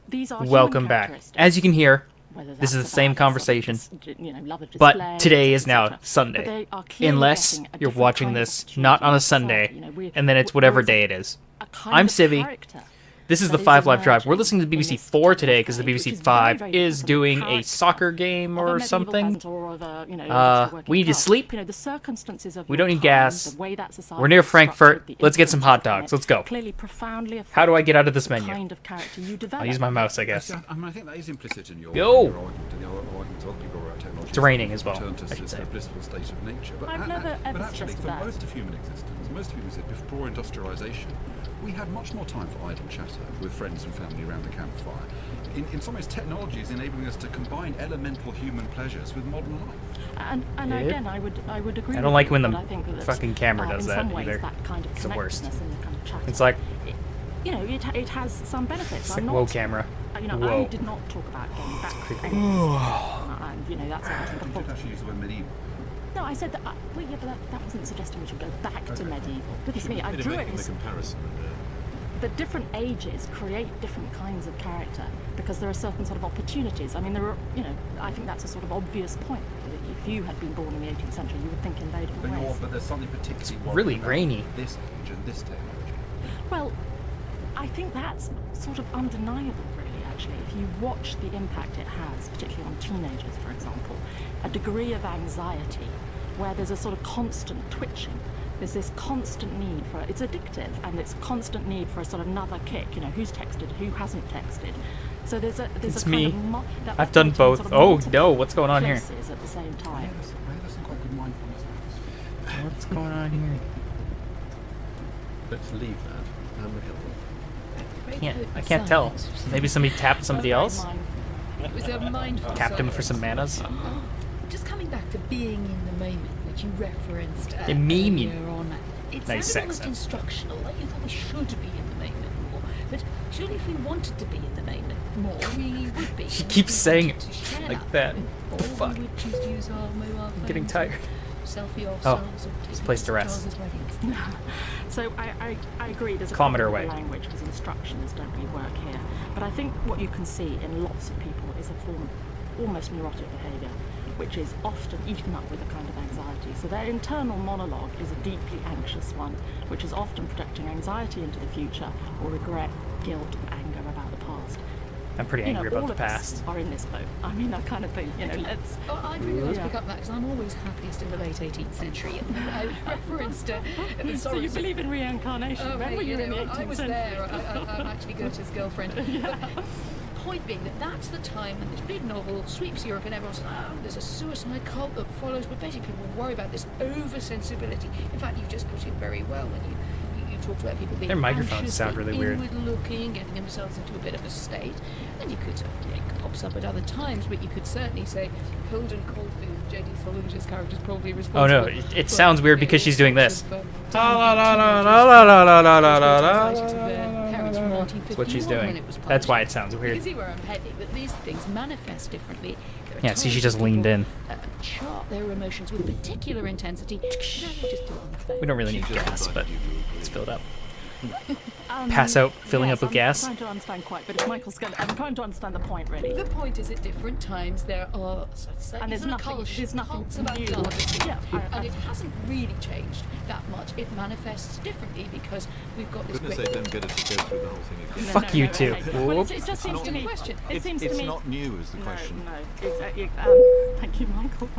These are Welcome back. As you can hear, this is the same conversation, but today is now Sunday. Unless you're watching this not on a Sunday, and then it's whatever day it is. I'm Civvie. This is the 5 Live Drive. We're listening to BBC 4 today because the BBC 5 is doing a soccer game or something. We need to sleep. We don't need gas. We're near Frankfurt. Let's get some hot dogs. Let's go. How do I get out of this menu? I'll use my mouse, I guess. I think that is implicit in your Yo! technology. It's raining as well, Return to I should say. the blissful state of nature. But, I've never ever but actually, suggested for that. most of human existence, most of human existence, before industrialisation, we had much more time for idle chatter with friends and family around the campfire. In some ways, technology is enabling us to combine elemental human pleasures with modern life. And again, I would agree. I don't like when the I think that fucking camera does that in some ways, either. That kind of It's the worst. connectedness and the kind of chatter, It's like, it has some benefits. it's I'm like not, whoa, camera. I did not talk about going back to creepy. and that's what I think. You did actually use the word medieval. No, I said that. Well, yeah, but that wasn't suggesting we should go back to medieval. Because me, I drew it. The comparison. The different ages create different kinds of character because there are certain sort of opportunities. I mean, there are, I think that's a sort of obvious point. That if you had been born in the 18th century, you would think in very different ways. But there's something particularly Really grainy. This age and this technology. Well, I think that's sort of undeniable, really, actually. If you watch the impact it has, particularly on teenagers, for example, a degree of anxiety where there's a sort of constant twitching. There's this constant need for it's addictive, and it's constant need for a sort of another kick. Who's texted, who hasn't texted. So there's It's a me. kind of I've done both. Sort of Oh multiple no, what's going on here? places at the same time. There's some quite good mindfulness. What's going on here? Let's leave that. I can't tell. Maybe somebody tapped somebody else? It was a mindful Tapped him for silence. some manas? Just coming back to being in the moment, which you referenced Meme. earlier on. It Nice sounded almost accent. instructional, like you thought we should be in the moment more. But surely if we wanted to be in the moment more, we would be. He and keeps we saying wanted it to share like that. Or The fuck? we would choose to use our mobile I'm getting phones tired. or selfie ourselves or it's take a place to pictures rest. of Charles's weddings. So I agree. There's a Kilometre problem with away. the language because instructions don't really work here. But I think what you can see in lots of people is a form of almost neurotic behaviour, which is often eaten up with a kind of anxiety. So their internal monologue is a deeply anxious one, which is often projecting anxiety into the future or regret, guilt, anger about the past. I'm pretty angry about all the of us past. are in this boat. I mean, that kind of thing. Let's. Oh, I'd really like to pick up that because I'm always happiest in the late 18th century. I referenced So you believe in reincarnation? Remember you were in the 18th I was century. there. I'm actually Goethe's girlfriend. But point being that that's the time when this big novel sweeps Europe and everyone's like, there's a suicide cult that follows, but basically people worry about this oversensibility. In fact, you just put it very well when you talked about people being Their microphones anxious, sound really weird. inward-looking, getting themselves into a bit of a state. And you could, it pops up at other times, but you could certainly say Hilden Caulfield, J.D. Solinger's character, is probably Oh responsible. no, it sounds weird because she's doing this. That's what she's doing. That's why it sounds You weird. can see where I'm heading, that these things manifest differently. There are Yeah, see, she times just when leaned people, in. Chart their emotions with particular intensity. Now you just do it on the phone. We don't really need gas, but it's filled up. Pass out, filling up with gas. I'm trying to understand quite, but if Michael's going, I'm trying to understand the point really. The point is, at different times there are And there's nothing cults about new. gardening, Yeah, and it hasn't really changed that much. It manifests differently because we've got this Goodness, great. they don't get us to go through the whole thing again. Fuck you two. Okay. Well, Whoop. it just seems to me. question. It seems to It's me. not new is the question. No, exactly. Thank you, Michael.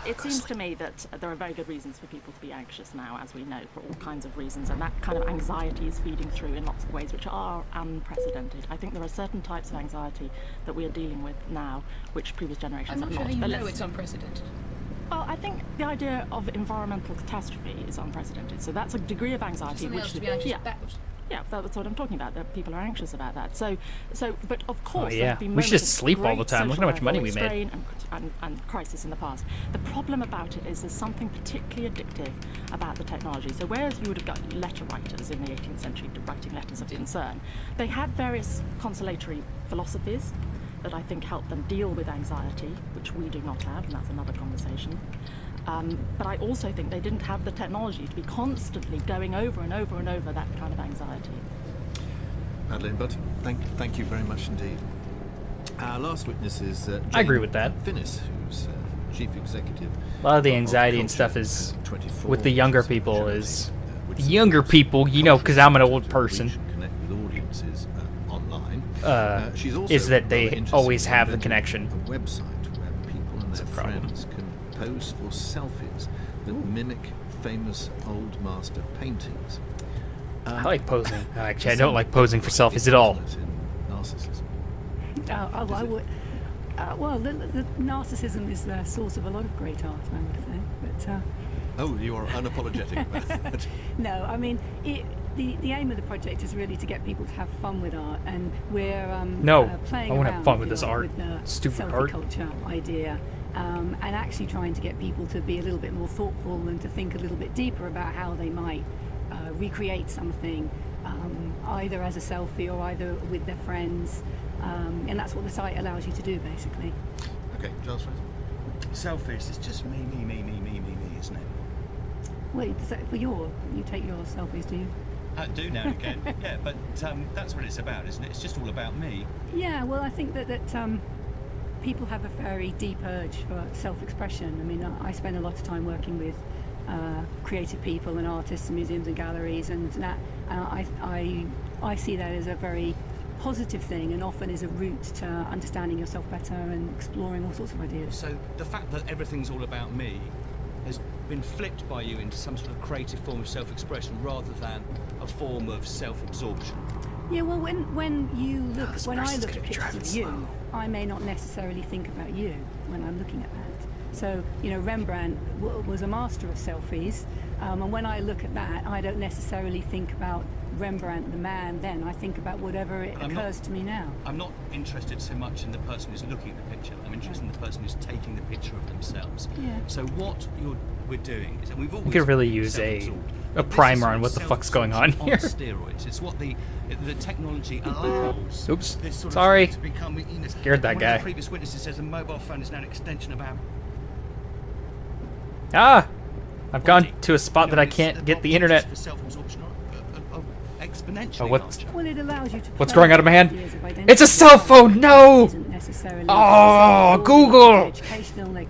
It seems to me that there are very good reasons for people to be anxious now, as we know, for all kinds of reasons, and that kind of anxiety is feeding through in lots of ways which are unprecedented. I think there are certain types of anxiety that we are dealing with now, which previous generations I'm not have sure not. how you But know let's- it's unprecedented. Well, I think the idea of environmental catastrophe is unprecedented. So that's a degree of anxiety Something which else to be anxious yeah. about. Yeah, that's what I'm talking about. That people are anxious about that. So, but of course, yeah. there have been We should moments just of sleep all the great time. Look how much social money we made. strain and crisis in the past. The problem about it is there's something particularly addictive about the technology. So, whereas you would have got letter writers in the 18th century writing letters of concern, they had various consolatory philosophies that I think helped them deal with anxiety, which we do not have, and that's another conversation. But I also think they didn't have the technology to be constantly going over and over and over that kind of anxiety. Madeleine, but thank you very much indeed. Our last witness is Jane I agree with that. Finnis, who's chief executive. A lot of the of anxiety and Horticulture, stuff is 24, with the younger which is a people charity, is which the younger people, you know, because I'm an old to person, reach and connect with audiences online. She's also is that rather they interested always in have the inventing connection. A website where people and their problem. friends can pose for selfies that mimic famous old master paintings. I like posing. Actually, I don't like posing for selfies at all. In narcissism. I would. Well, the narcissism is the source of a lot of great art, I would say. But Oh, you are unapologetic about that. no, I mean, the aim of the project is really to get people to have fun with art, and we're playing I wanna around, have fun if with you this like, art. with the Stupid selfie art. culture idea, and actually trying to get people to be a little bit more thoughtful and to think a little bit deeper about how they might recreate something, either as a selfie or either with their friends, and that's what the site allows you to do, basically. Okay, Giles Fraser. Selfies, it's just me, isn't it? Wait, for you take your selfies, do you? I do now and again, yeah, but that's what it's about, isn't it? It's just all about me. Yeah, well, I think that people have a very deep urge for self-expression. I mean, I spend a lot of time working with creative people and artists and museums and galleries, and that I see that as a very positive thing, and often is a route to understanding yourself better and exploring all sorts of ideas. So the fact that everything's all about me has been flipped by you into some sort of creative form of self-expression rather than a form of self-absorption. Yeah, well, when you look, this when I person's look gonna at be pictures driving of you, slow. I may not necessarily think about you when I'm looking at that. So, you know, Rembrandt was a master of selfies, and when I look at that, I don't necessarily think about Rembrandt the man then. I think about whatever it occurs to me now. I'm not interested so much in the person who's looking at the picture. I'm interested in the person who's taking the picture of themselves. Yeah. So what we're doing is, and we've always We could really use a self-absorbed. primer This is on what the fuck's going on self-absorption here. on steroids. It's what the technology allows. Oops. This sort Sorry. of thing to become, you know, Scared that one guy. of the previous witnesses says a mobile phone is now an extension of our Ah! I've gone body. to a spot You know, that I it's can't get the opportunities internet. for self-absorption are exponentially Oh, what's- larger. Well, it allows you to. What's play growing out of my hand? ideas of It's a identity. cell phone! No! Isn't necessarily Oh, self-absorbing, Google! it could be educational. It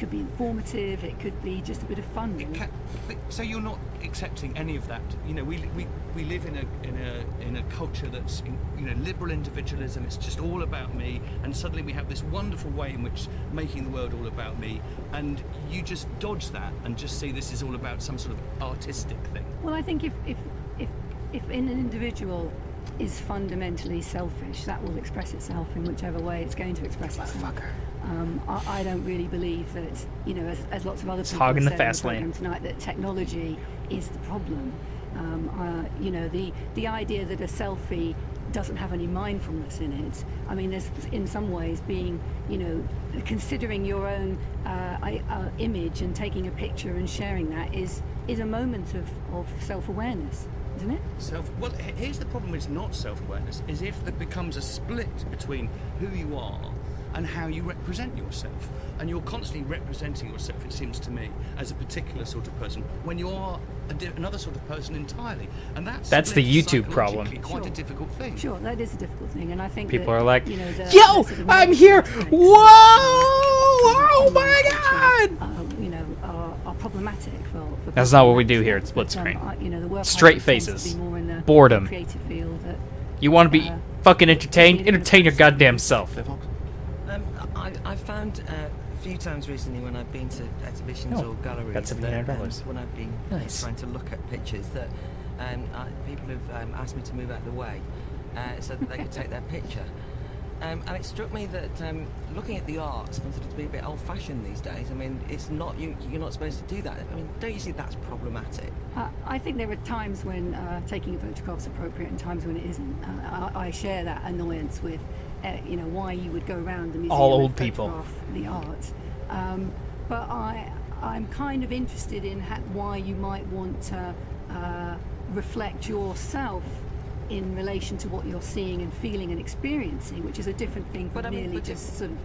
could be informative. It could be just a bit of fun. It Really. but- so you're not accepting any of that. You know, we live in a culture that's, you know, liberal individualism. It's just all about me, and suddenly we have this wonderful way in which making the world all about me, and you just dodge that and just see this is all about some sort of artistic thing. Well, I think if an individual is fundamentally selfish, that will express itself in whichever way it's going to express itself. I don't really believe that, you know, as lots of other people hogging have the said fast on the lane. program tonight, that technology is the problem. You know, the idea that a selfie doesn't have any mindfulness in it. I mean, there's in some ways being, you know, considering your own image and taking a picture and sharing that is a moment of self-awareness, isn't it? Well, here's the problem with not self-awareness, is if there becomes a split between who you are and how you represent yourself. And you're constantly representing yourself, it seems to me, as a particular sort of person, when you are another sort of person entirely. And that's the split YouTube problem. psychologically quite Sure. a difficult thing. Sure, that is a difficult thing, and I think People that, are like, you know, the yo, sort of I'm here! aspects, Whoa! Oh my god! You know, are problematic for. That's people. not what we do here at But, SplitScreen. you know, the work I Straight do tends to faces. be more in the Boredom. creative field. That, You want to be fucking entertained? Entertain your goddamn self. I've found a few times recently when I've been to exhibitions Oh, or galleries, got $1,700. when I've been Nice. trying to look at pictures, that people have asked me to move out of the way so that they could take their picture. And it struck me that looking at the art's considered to be a bit old-fashioned these days. I mean, it's not you're not supposed to do that. I mean, don't you see that's problematic? I think there are times when taking a photograph is appropriate and times when it isn't. I share that annoyance with, you know, why you would go around the museum All and old people. photograph the art. But I'm kind of interested in why you might want to reflect yourself in relation to what you're seeing and feeling and experiencing, which is a different thing from merely just sort of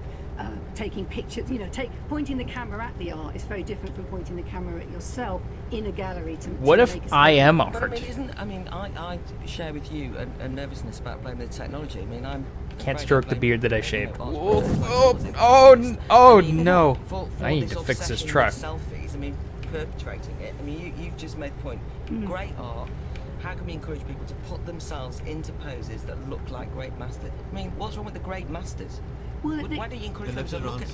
taking pictures. Pointing the camera at the art is very different from pointing the camera at yourself in a gallery. What if I am art? But I share with you a nervousness about blaming the technology. I mean, I'm can't stroke the beard that I shaved. No! I need to fix this truck. Selfies. I mean, perpetrating it. I mean, you've just made the point. Great art. How can we encourage people to put themselves into poses that look like great masters? I mean, what's wrong with the great masters? Well, Why do you encourage them to look at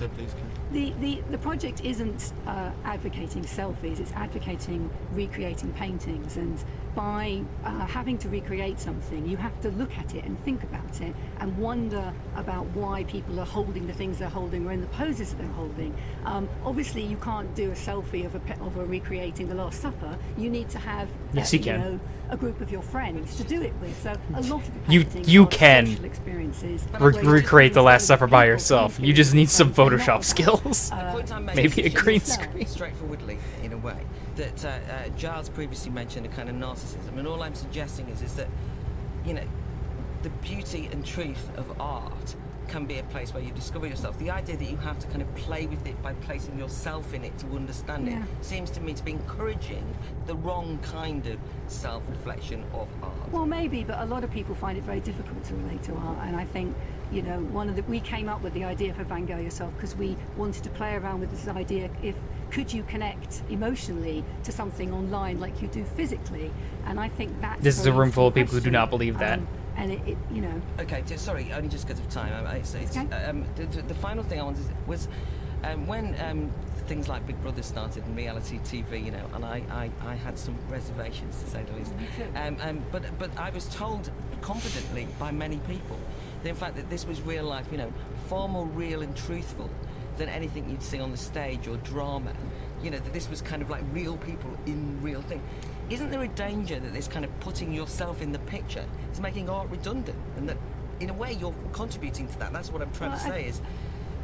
the project isn't advocating selfies, it's advocating recreating paintings, and by having to recreate something, you have to look at it and think about it and wonder about why people are holding the things they're holding or in the poses that they're holding. Obviously, you can't do a selfie of a recreating the Last Supper. You need to have a group of your friends to do it with. So a lot of the you can social experiences recreate the Last Supper by yourself. You just need some Photoshop skills. Maybe a green screen. Straightforwardly, in a way, that Giles previously mentioned a kind of narcissism, and all I'm suggesting is that, the beauty and truth of art can be a place where you discover yourself. The idea that you have to kind of play with it by placing yourself in it to understand it seems to me to be encouraging the wrong kind of self-reflection of art. Well, maybe, but a lot of people find it very difficult to relate to art, and I think we came up with the idea for Van Gogh Yourself because we wanted to play around with this idea could you connect emotionally to something online like you do physically, and I think that's this is a room full of people who do not believe that. And Okay, sorry, only just because of time. The final thing I wanted was when things like Big Brother started and reality TV, and I had some reservations, to say the least. But I was told confidently by many people that in fact that this was real life, far more real and truthful than anything you'd see on the stage or drama. That this was kind of like real people in real thing. Isn't there a danger that this kind of putting yourself in the picture is making art redundant, and that in a way you're contributing to that? That's what I'm trying to say is.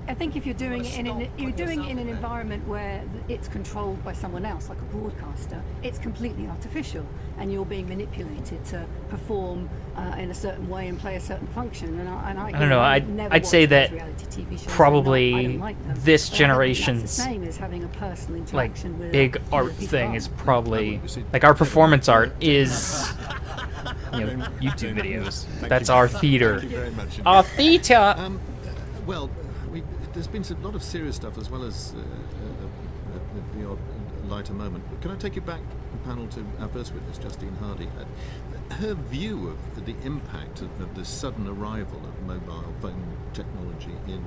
I think if you're doing it in an environment where it's controlled by someone else, like a broadcaster, it's completely artificial, and you're being manipulated to perform in a certain way and play a certain function. And I don't know. I'd say that probably this generation's same as having a personal interaction with big art thing is probably like our performance art is YouTube videos. That's our theater. Thank you very much. Our theater. There's been a lot of serious stuff as well as the odd lighter moment. Can I take you back, panel, to our first witness, Justine Hardy? Her view of the impact of the sudden arrival of mobile phone technology in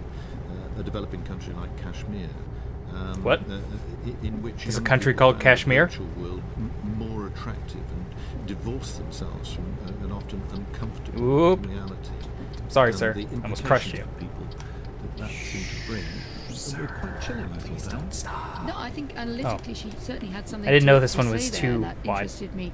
a developing country like Kashmir. What? In which there's a country called Kashmir? World more attractive and divorce themselves from an often uncomfortable reality. Sorry, sir. I almost crushed you. That seemed to bring. Sir, quite chilling, please don't stop. No, I think analytically she certainly had something. I didn't know this to one was say too that wide. Interested me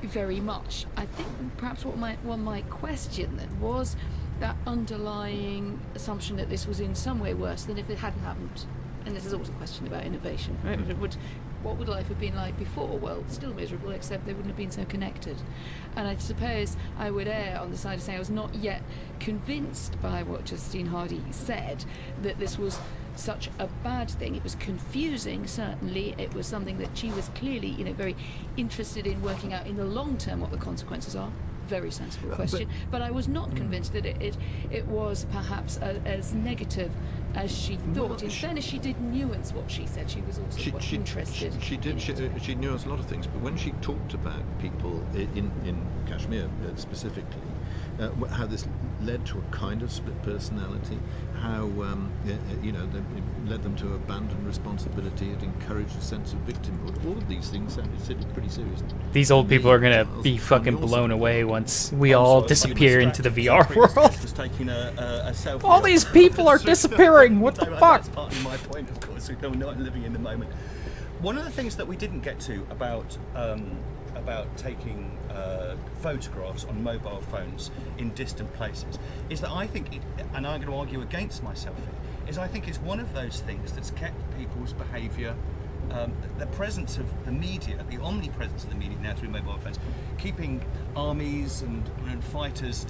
very much. I think perhaps one might question then was that underlying assumption that this was in some way worse than if it hadn't happened. And this is always a question about innovation, right? What would life have been like before? Well, still miserable, except they wouldn't have been so connected. And I suppose I would err on the side of saying I was not yet convinced by what Justine Hardy said, that this was such a bad thing. It was confusing, certainly. It was something that she was clearly, very interested in working out in the long term what the consequences are. Very sensible question. But I was not convinced that it was perhaps as negative as she thought. In fairness, she did nuance what she said. She was also quite interested. She did. She nuanced a lot of things. But when she talked about people in Kashmir specifically, how this led to a kind of split personality, how they led them to abandon responsibility, it encouraged a sense of victimhood. All of these things sounded pretty serious. These old people are gonna be fucking blown away once we all disappear into the VR world. Just taking a selfie. All these people are disappearing. What the fuck? That's partly my point, of course. We're not living in the moment. One of the things that we didn't get to about taking photographs on mobile phones in distant places is that I think, and I'm going to argue against myself here, is I think it's one of those things that's kept people's behaviour, the presence of the media, the omnipresence of the media now through mobile phones, keeping armies and fighters,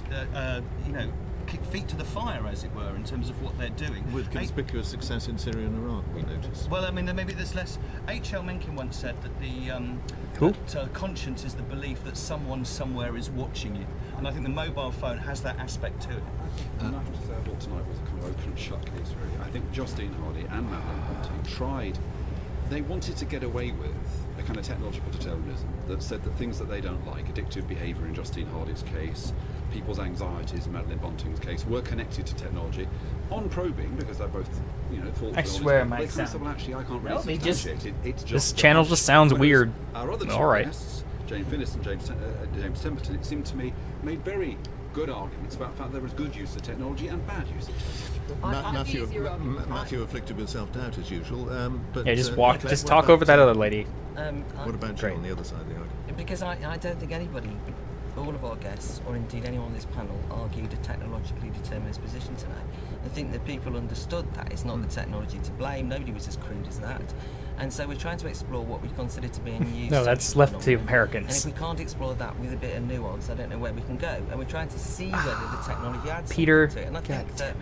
feet to the fire, as it were, in terms of what they're doing. With conspicuous success in Syria and Iraq, we notice. Well, I mean, maybe there's less. H.L. Mencken once said that conscience is the belief that someone somewhere is watching you, and I think the mobile phone has that aspect to it. The National Service tonight was a kind of open and shut case, really. I think Justine Hardy and Madeline Bunting tried. They wanted to get away with a kind of technological determinism that said that things that they don't like, addictive behaviour in Justine Hardy's case, people's anxieties in Madeline Bunting's case, were connected to technology. On probing, because they're both, thoughtful. I swear, Mike. Well, actually, I can't really substantiate it. It's just this channel just sounds weird. Our other two guests, Jane Finnis and James Temperton, it seemed to me, made very good arguments about the fact there was good use of technology and bad use of technology. Matthew afflicted with self-doubt as usual. But just talk over that other lady. What about you on the other side of the argument? Because I don't think anybody, all of our guests, or indeed anyone on this panel, argued a technologically determinist position tonight. I think that people understood that it's not the technology to blame. Nobody was as crude as that. And so we're trying to explore what we consider to be a new... No, that's left to Americans. And if we can't explore that with a bit of nuance, I don't know where we can go. And we're trying to see whether the technology adds Peter, something to it. And I think that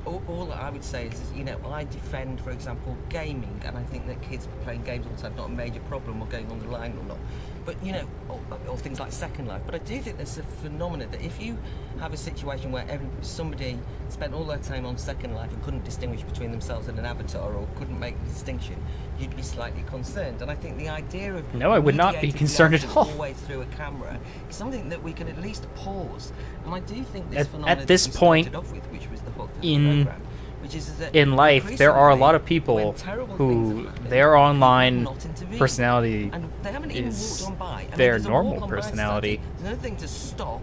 all that I would say is, I defend, for example, gaming, and I think that kids playing games all the time is not a major problem or going on the line or not. But, or things like Second Life. But I do think there's a phenomenon that if you have a situation where somebody spent all their time on Second Life and couldn't distinguish between themselves and an avatar or couldn't make the distinction, you'd be slightly concerned. And I think the idea of no, I would not be concerned at all. Always through a camera is something that we can at least pause. And I do think this phenomenon at this that we point started off with, which was the hook for the program, which is that in life, there are a lot of people who their online personality and they haven't even is walked on by. their normal personality. There's another thing to stop,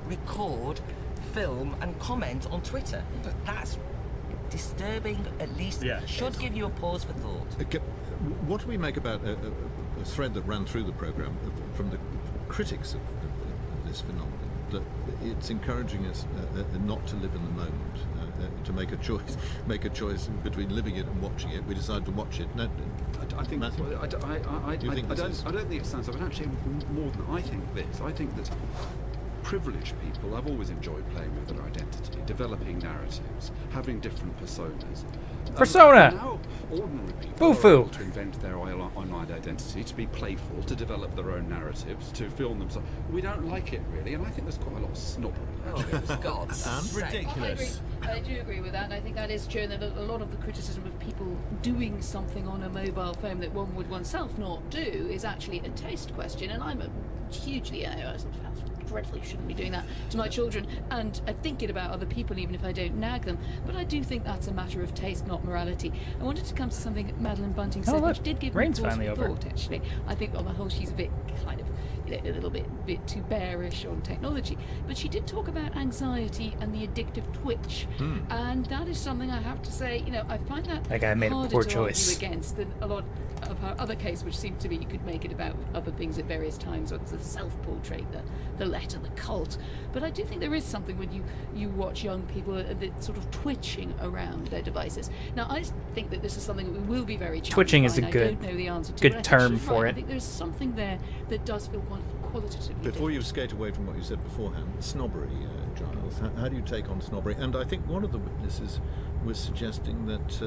record, film, and comment on Twitter. That's disturbing. At least should give you a pause for thought. What do we make about a thread that ran through the programme from the critics of this phenomenon, that it's encouraging us not to live in the moment, to make a choice between living it and watching it. We decide to watch it. No, I think Matthew, I don't think it stands up. And actually, more than I think this, I think that privileged people, I've always enjoyed playing with their identity, developing narratives, having different personas. Persona! Now, ordinary people are able to invent their online identity, to be playful, to develop their own narratives, to film themselves. We don't like it, really, and I think there's quite a lot of snobbery. Oh, God. Ridiculous. I do agree with that, and I think that is true, and that a lot of the criticism of people doing something on a mobile phone that one would oneself not do is actually a taste question, and I'm a hugely... dreadfully shouldn't be doing that to my children and thinking about other people even if I don't nag them, but I do think that's a matter of taste, not morality. I wanted to come to something that Madeline Bunting said, which did give me pause for thought, actually. I think on the whole she's a bit kind of a little bit too bearish on technology, but she did talk about anxiety and the addictive twitch, and that is something I have to say, I find that guy made a poor choice against than a lot of her other case, which seemed to be you could make it about other things at various times, whether it's the self-portrait, the letter, the cult. But I do think there is something when you watch young people that sort of twitching around their devices. Now, I think that this is something that we will be very challenged twitching is by, a good, I don't know the answer to, good term for it. I think there's something there that does feel qualitatively Before you skate away from what you said beforehand, snobbery, Giles, how do you take on snobbery? And I think one of the witnesses was suggesting that,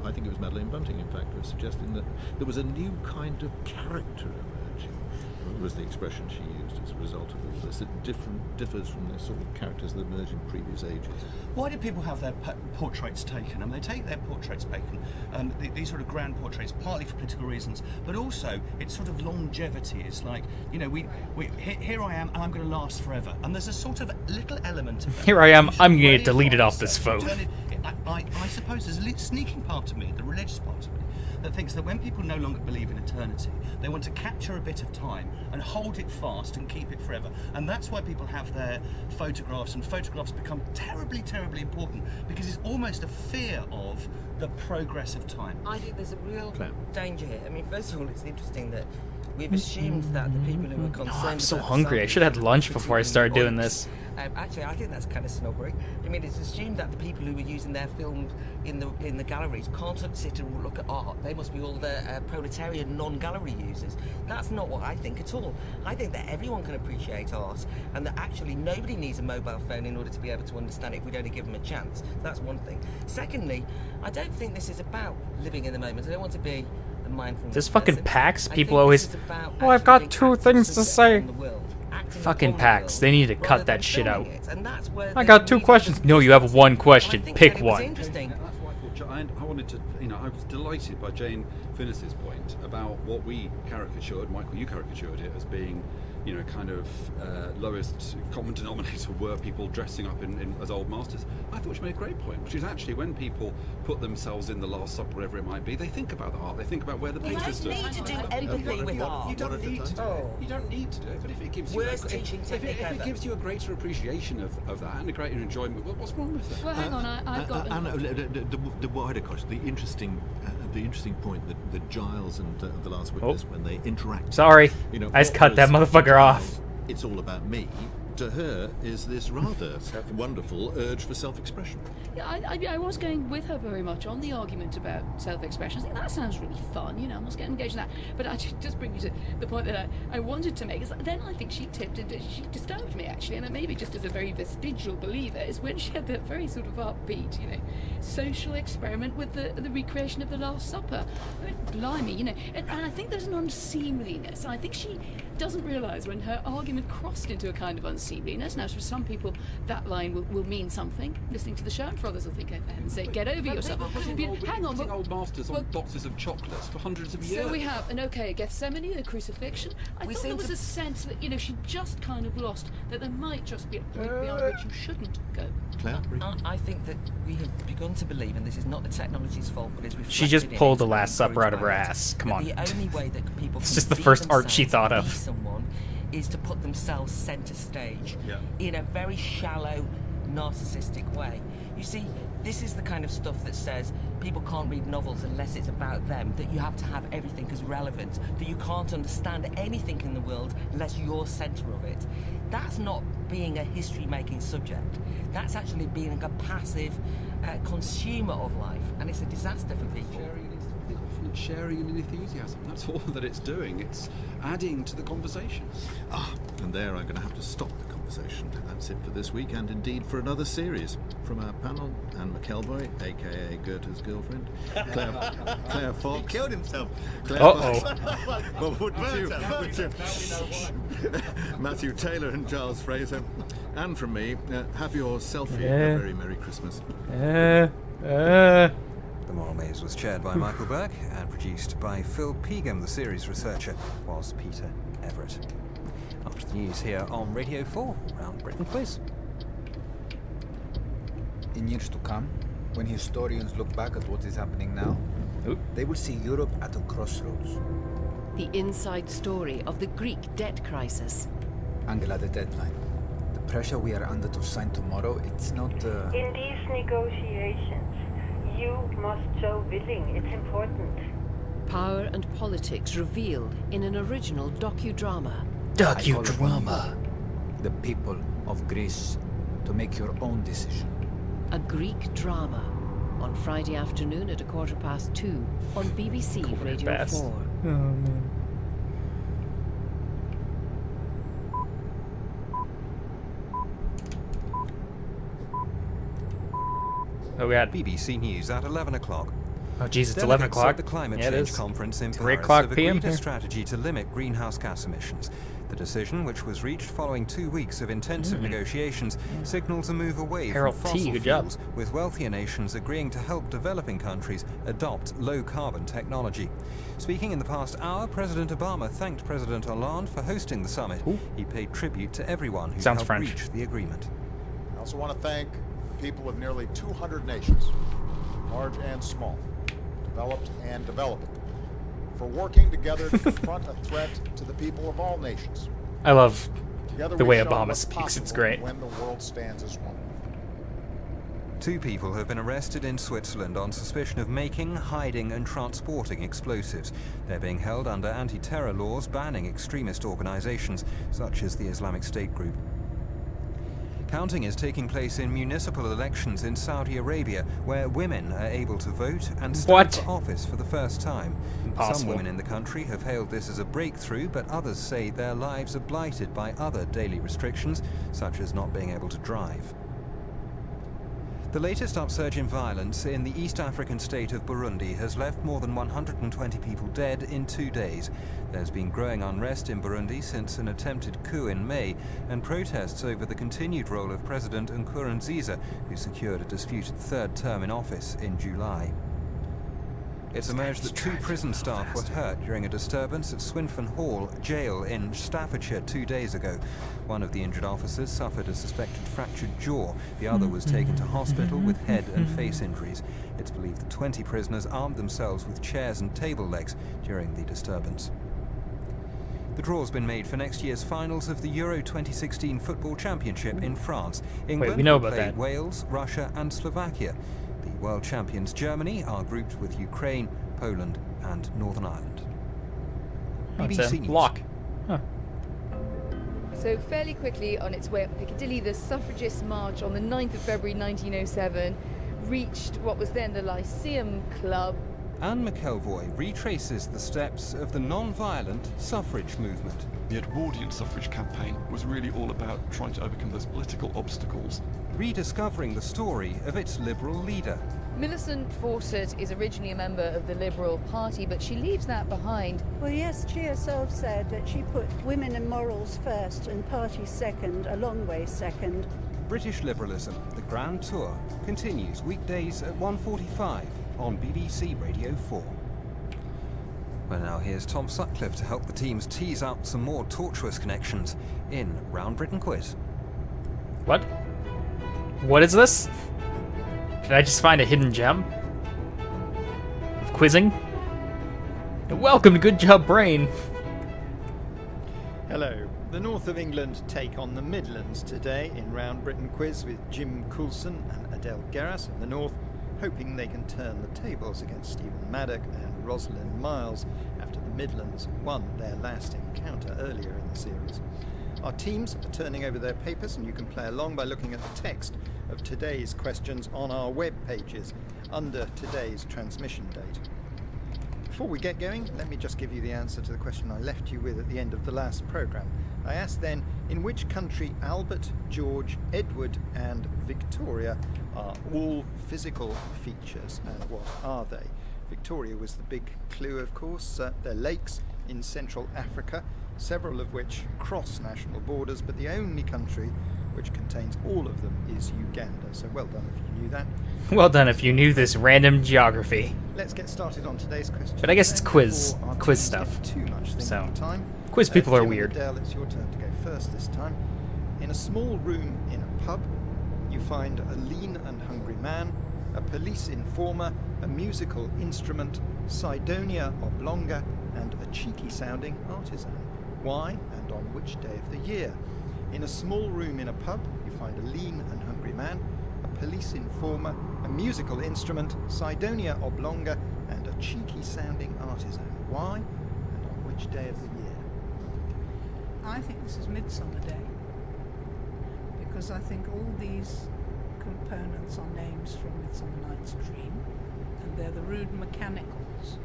I think it was Madeline Bunting, in fact, was suggesting that there was a new kind of character emerging, was the expression she used as a result of all this. It differs from the sort of characters that emerged in previous ages. Why do people have their portraits taken? I mean, they take their portraits taken, these sort of grand portraits, partly for political reasons, but also it's sort of longevity. It's like, here I am, and I'm going to last forever. And there's a sort of little element of that. Here I am, I'm going to get deleted off this phone. I suppose there's a sneaking part of me, the religious part of me, that thinks that when people no longer believe in eternity, they want to capture a bit of time and hold it fast and keep it forever. And that's why people have their photographs, and photographs become terribly, terribly important, because it's almost a fear of the progress of time. I think there's a real danger here. I mean, first of all, it's interesting that We've assumed that the people who are concerned. Oh, I'm so about hungry. I should have had lunch before I started doing this. Actually, I think that's kind of snobbery. I mean, it's assumed that the people who are using their films in the galleries can't sit and look at art. They must be all the proletarian non-gallery users. That's not what I think at all. I think that everyone can appreciate art, and that actually nobody needs a mobile phone in order to be able to understand it if we don't give them a chance. That's one thing. Secondly, I don't think this is about living in the moment. I don't want to be a mindfulness This fucking person. PAX, I people think always, this is about oh, I've actually got being 2 active things to subjects say. in the world, acting Fucking upon the PAX, world, they need to rather cut than that shit out. filming it. And that's where I they got 2 really questions. do No, you have 1 I question. think Pick that it was one. interesting. That's why I wanted to, I was delighted by Jane Finnis's point about what we caricatured, Michael, you caricatured it as being, kind of lowest common denominator were people dressing up as old masters. I thought she made a great point, which is actually when people put themselves in the Last Supper, whatever it might be, they think about the art, they think about where the painters stood. You need to do empathy with art. You don't need to do it. You don't need to do it, but if it gives you Worst teaching technique if it ever. gives you a greater appreciation of that and a greater enjoyment, what's wrong with it? Well, hang on, I've got... the wider question, the interesting point that Giles and The Last Witness, when they interact. Sorry, I just cut that motherfucker off. It's all about me. To her is this rather wonderful urge for self-expression. Yeah, I was going with her very much on the argument about self-expression. I think that sounds really fun, I must get engaged in that. But actually, just bring you to the point that I wanted to make, is that then I think she tipped into, she disturbed me actually, and maybe just as a very vestigial believer, is when she had that very sort of upbeat, social experiment with the recreation of the Last Supper. I mean, blimey, and I think there's an unseemliness. I think she doesn't realise when her argument crossed into a kind of unseemliness. Now, for some people, that line will mean something. Listening to the show, and for others will think, oh, for heaven's sake, get over yourself. Hang on, putting old masters on boxes of chocolates for hundreds of years. So we have Gethsemane, the crucifixion. I thought there was a sense that, she just kind of lost, that there might just be a point beyond which you shouldn't go. Claire? I think that we have begun to believe, and this is not the technology's fault, but is reflected She just in pulled it, the Last Supper out of her encouraged by ass. it, Come that on. The only way that people It's can just the be first art she themselves, thought of. be someone, is to put themselves centre stage in a very shallow, narcissistic way. You see, this is the kind of stuff that says people can't read novels unless it's about them, that you have to have everything as relevant, that you can't understand anything in the world unless you're centre of it. That's not being a history-making subject. That's actually being a passive consumer of life, and it's a disaster for people. Sharing and enthusiasm. That's all that it's doing. It's adding to the conversation. And there I'm going to have to stop the conversation. That's it for this week, and indeed for another series. From our panel, Anne McElboy, aka Goethe's girlfriend, Claire Fox. He killed himself. Claire Fox. Well, wouldn't you? Matthew Taylor and Giles Fraser. And from me, have your selfie. A very Merry Christmas. The Moral Maze was chaired by Michael Burke and produced by Phil Peagam. The series researcher was Peter Everett. After the news here on Radio 4, Round Britain Quiz. In years to come, when historians look back at what is happening now, they will see Europe at a crossroads. The inside story of the Greek debt crisis. Angela, the deadline. The pressure we are under to sign tomorrow, it's not... In these negotiations, you must show willing. It's important. Power and politics revealed in an original docudrama. Docudrama. The people of Greece to make your own decision. A Greek drama. On Friday afternoon at 2:15 on BBC Radio 4. Oh, man. Oh, we got BBC News at 11 o'clock. Oh, jeez, it's 11 o'clock. The Climate Yeah, it Change is. Conference in 3 Paris o'clock have PM agreed a here. strategy to limit greenhouse gas emissions. The decision, which was reached following 2 weeks of intensive negotiations, signals a move away Harold from T, fossil good job. fuels, with wealthier nations agreeing to help developing countries adopt low-carbon technology. Speaking in the past hour, President Obama thanked President Hollande for hosting the summit. He paid tribute to everyone who Sounds helped French. reach the agreement. I also want to thank the people of nearly 200 nations, large and small, developed and developing, for working together to confront a threat to the people of all nations. I love Together the we way show Obama what's speaks. It's possible great. when the world stands as one. 2 people have been arrested in Switzerland on suspicion of making, hiding and transporting explosives. They're being held under anti-terror laws banning extremist organizations such as the Islamic State group. Counting is taking place in municipal elections in Saudi Arabia, where women are able to vote and stand for office for the first time. Impossible. Some women in the country have hailed this as a breakthrough, but others say their lives are blighted by other daily restrictions, such as not being able to drive. The latest upsurge in violence in the East African state of Burundi has left more than 120 people dead in 2 days. There's been growing unrest in Burundi since an attempted coup in May, and protests over the continued role of President Nkurunziza, who secured a disputed 3rd term in office in July. It's emerged that 2 prison staff were hurt during a disturbance at Swinfen Hall jail in Staffordshire 2 days ago. One of the injured officers suffered a suspected fractured jaw. The other was taken to hospital with head and face injuries. It's believed that 20 prisoners armed themselves with chairs and table legs during the disturbance. The draw's been made for next year's finals of the Euro 2016 Football Championship in France. England we know will about play that. Wales, Russia and Slovakia. The world champions Germany are grouped with Ukraine, Poland and Northern Ireland. That's a News. lock. Huh. So fairly quickly on its way up Piccadilly, the suffragist march on the 9th of February 1907 reached what was then the Lyceum Club. Anne McElvoy retraces the steps of the non-violent suffrage movement. The Edwardian suffrage campaign was really all about trying to overcome those political obstacles. Rediscovering the story of its Liberal leader. Millicent Fawcett is originally a member of the Liberal Party, but she leaves that behind. Well, yes, she herself said that she put women and morals first and party second, a long way second. British Liberalism, the Grand Tour, continues weekdays at 1:45 on BBC Radio 4. Well, now here's Tom Sutcliffe to help the teams tease out some more tortuous connections in Round Britain Quiz. What? What is this? Did I just find a hidden gem? Of quizzing? Welcome to Good Job Brain! Hello. The north of England take on the Midlands today in Round Britain Quiz with Jim Coulson and Adele Garras in the north, hoping they can turn the tables against Stephen Maddock and Rosalind Miles after the Midlands won their last encounter earlier in the series. Our teams are turning over their papers, and you can play along by looking at the text of today's questions on our web pages under today's transmission date. Before we get going, let me just give you the answer to the question I left you with at the end of the last programme. I asked then, in which country Albert, George, Edward and Victoria are all physical features, and what are they? Victoria was the big clue, of course. They're lakes in Central Africa, several of which cross national borders, but the only country which contains all of them is Uganda. So well done if you knew that. Well done if you knew this random geography. Let's get started on today's question. But I guess it's quiz stuff. Too much So, time. quiz people are Jim and weird. Adele, it's your turn to go first this time. In a small room in a pub, you find a lean and hungry man, a police informer, a musical instrument, Sidonia oblonga, and a cheeky-sounding artisan. Why and on which day of the year? In a small room in a pub, you find a lean and hungry man, a police informer, a musical instrument, Sidonia oblonga, and a cheeky-sounding artisan. Why and on which day of the year? I think this is Midsummer Day, because I think all these components are names from Midsummer Night's Dream, and they're the rude mechanicals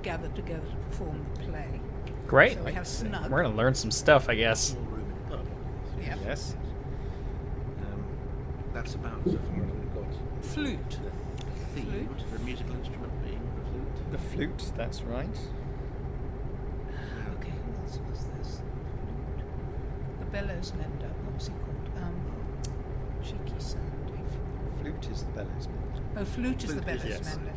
gathered together to perform the play. Great. So we have Snug. We're gonna learn some stuff, I guess. Yep. Yes. That's about so far as we've got. Flute. The theme for a musical instrument being the flute. The flute, that's right. Okay, what's this? The bellows mender. What's he called? Cheeky sounding. Flute is the bellows mender. Oh, flute is the bellows yes. mender.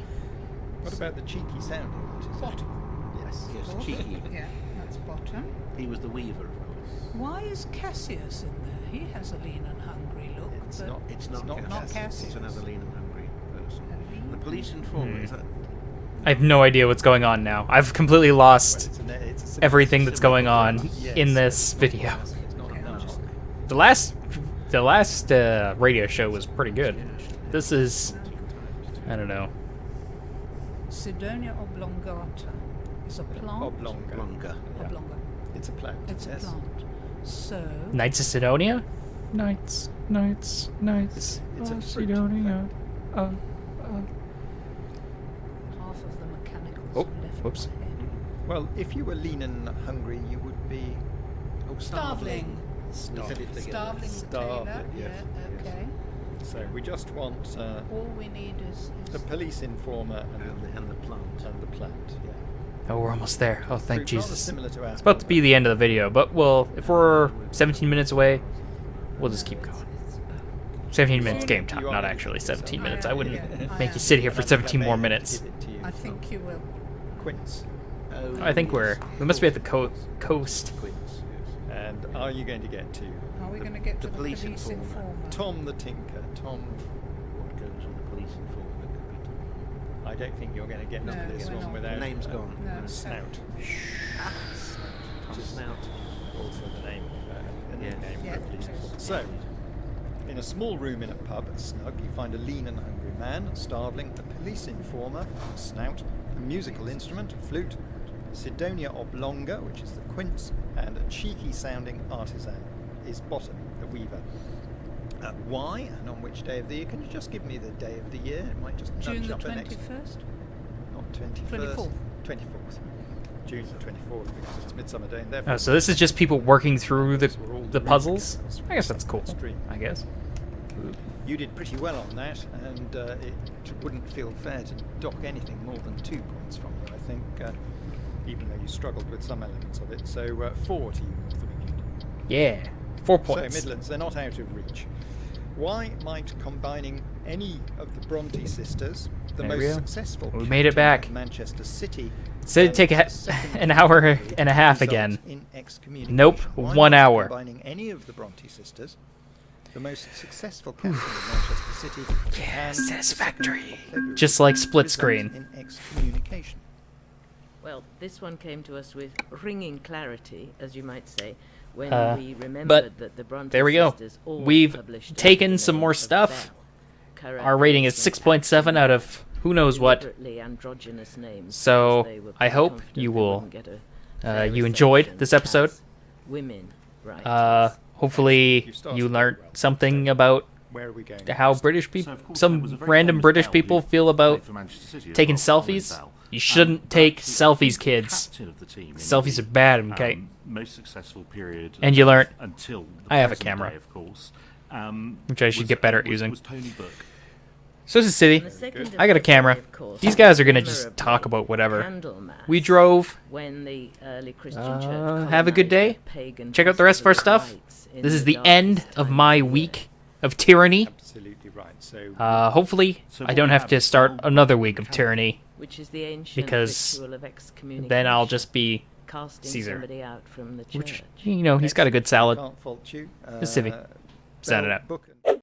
What about the cheeky sounding artisan? Bottom. Yes. Yes, cheeky. Yeah, that's bottom. He was the weaver, of course. Why is Cassius in there? He has a lean and hungry look. It's but not Cassius. It's another lean and hungry person. The police informer is that. I have no idea what's going on now. I've completely lost it's everything that's going on in this video. The last the last radio show was pretty good. This is, I don't know. Sidonia oblongata is a plant. Oblonga. Oblonga. It's a plant. It's a plant. So. Knights of Sidonia? Knights. It's a fruit Sidonia. Half of the mechanicals left whoops. my head. Well, if you were lean and hungry, you would be... Oh, starveling. Starveling. Taylor. Yes. Yeah, okay. So we just want all we need is the police informer and the plant. And the plant, yeah. Oh, we're almost there. Oh, thank Rather Jesus. similar to our It's about to be the end of the video, but if we're 17 minutes away, we'll just keep going. 17 minutes game time, not actually 17 minutes. I wouldn't make you sit here for 17 more minutes. I think you will. Quince. I think we must be at the coast. And are you going to get to? Are we going to get to the police informer? Tom the Tinker. Tom. What goes with the police informer? I don't think you're going to get to this one without. Name's gone. Snout. Snout. Also the name. Name. Yeah. So, in a small room in a pub, snug, you find a lean and hungry man, a starveling, a police informer, a snout, a musical instrument, a flute, Sidonia oblonga, which is the quince, and a cheeky-sounding artisan is Bottom, the weaver. Why and on which day of the year? Can you just give me the day of the year? It might just June nudge the up the next. 21st? Not 21st. 24th. 24th. June the 24th, because it's Midsummer Day, and therefore... Oh, so this is just people working through the puzzles? I guess that's cool. I guess. You did pretty well on that, and it wouldn't feel fair to dock anything more than 2 points from you, I think, even though you struggled with some elements of it. So 4 to you, North of England. Yeah, 4 points. So Midlands, they're not out of reach. Why might combining any of the Bronte sisters, the There we most go. successful We made it back. of Manchester City, Said it'd take an hour and a half again. in excommunication? Nope, Why 1 might hour. Combining any of the Bronte sisters, the most successful captain of Manchester City, Yeah, and satisfactory. Just like split screen. in excommunication. Well, this one came to us with ringing clarity, as you might say, when we remembered But that the Bronte there we go. sisters all We've published taken some more stuff. Our rating is 6.7 out of who knows what. deliberately androgynous names So because they were I hope confident you they will wouldn't get a fair you enjoyed reception this episode. as women writers. Hopefully you learned something about Where are we going? how British people, So, of course, there was some a very random famous British Bell people who feel about played for Manchester City as taking well, Colin selfies. Bell. You shouldn't take But selfies, the kids. captain of the team in Selfies the, are bad, okay? most successful period. And you learn. Until the I have a present camera. day, of course. Which I should get better at using. Was Tony Book. So this is Civvie. I got a camera. These guys are gonna just talk about whatever. We drove. When the early Christian church Have a good day. pagan Check out the rest of our stuff. in This is the the end darkest of time my of year. week of tyranny. Absolutely right. So Hopefully, So I what don't we have have to is start all another week of tyranny, which is the ancient because ritual of excommunication, then I'll just be casting Caesar. somebody out from the church. Which, you know, he's got a good salad. Can't fault you. Just Civvie. Sound it out. Bell, book and-